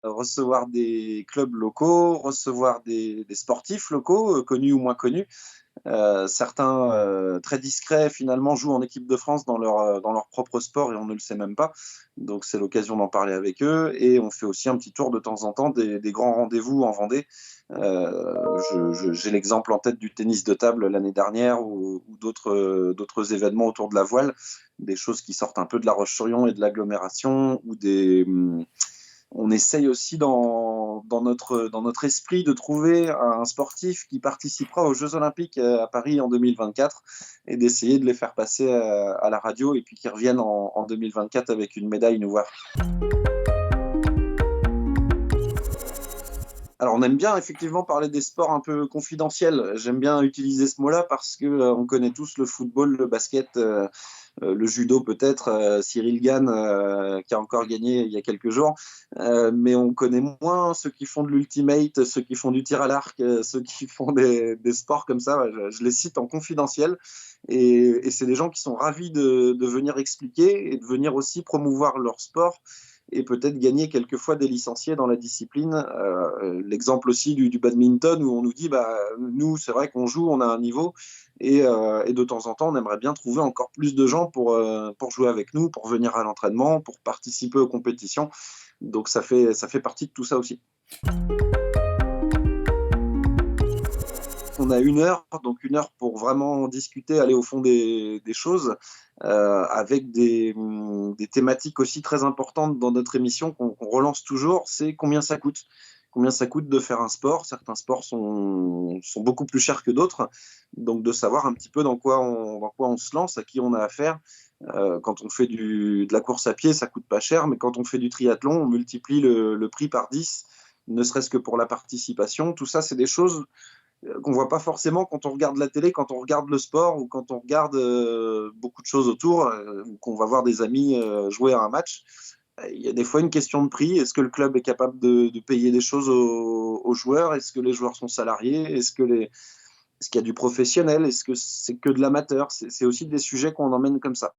recevoir des clubs locaux, recevoir des sportifs locaux, connus ou moins connus. Certains, très discrets, finalement, jouent en équipe de France dans leur propre sport et on ne le sait même pas. Donc c'est l'occasion d'en parler avec eux et on fait aussi un petit tour de temps en temps des grands rendez-vous en Vendée. J'ai l'exemple en tête du tennis de table l'année dernière ou d'autres événements autour de la voile, des choses qui sortent un peu de La Roche-sur-Yon et de l'agglomération ou on essaye aussi dans notre esprit de trouver un sportif qui participera aux Jeux Olympiques à Paris en 2024 et d'essayer de les faire passer à la radio et puis qu'ils reviennent en 2024 avec une médaille nous voir. Alors on aime bien effectivement parler des sports un peu confidentiels. J'aime bien utiliser ce mot-là parce que on connaît tous le football, le basket, le judo peut-être, Cyril Gane qui a encore gagné il y a quelques jours, mais on connaît moins ceux qui font de l'ultimate, ceux qui font du tir à l'arc, ceux qui font des sports comme ça. Je les cite en confidentiel et c'est des gens qui sont ravis de venir expliquer et de venir aussi promouvoir leur sport et peut-être gagner quelquefois des licenciés dans la discipline. L'exemple aussi du badminton où on nous dit bah, nous c'est vrai qu'on joue, on a un niveau et de temps en temps on aimerait bien trouver encore plus de gens pour jouer avec nous, pour venir à l'entraînement, pour participer aux compétitions. Donc ça fait partie de tout ça aussi. On a donc 1 heure pour vraiment discuter, aller au fond des choses, avec des thématiques aussi très importantes dans notre émission qu'on relance toujours, c'est combien ça coûte. Combien ça coûte de faire un sport. Certains sports sont beaucoup plus chers que d'autres, donc de savoir un petit peu dans quoi on se lance, à qui on a affaire. Quand on fait de la course à pied, ça coûte pas cher, mais quand on fait du triathlon, on multiplie le prix par 10, ne serait-ce que pour la participation. Tout ça, c'est des choses qu'on voit pas forcément quand on regarde la télé, quand on regarde le sport ou quand on regarde beaucoup de choses autour, ou qu'on va voir des amis jouer à un match. Il y a des fois une question de prix. Est-ce que le club est capable de payer des choses aux joueurs? Est-ce que les joueurs sont salariés? Est-ce qu'il y a du professionnel? Est-ce que c'est que de l'amateur? C'est aussi des sujets qu'on emmène comme ça.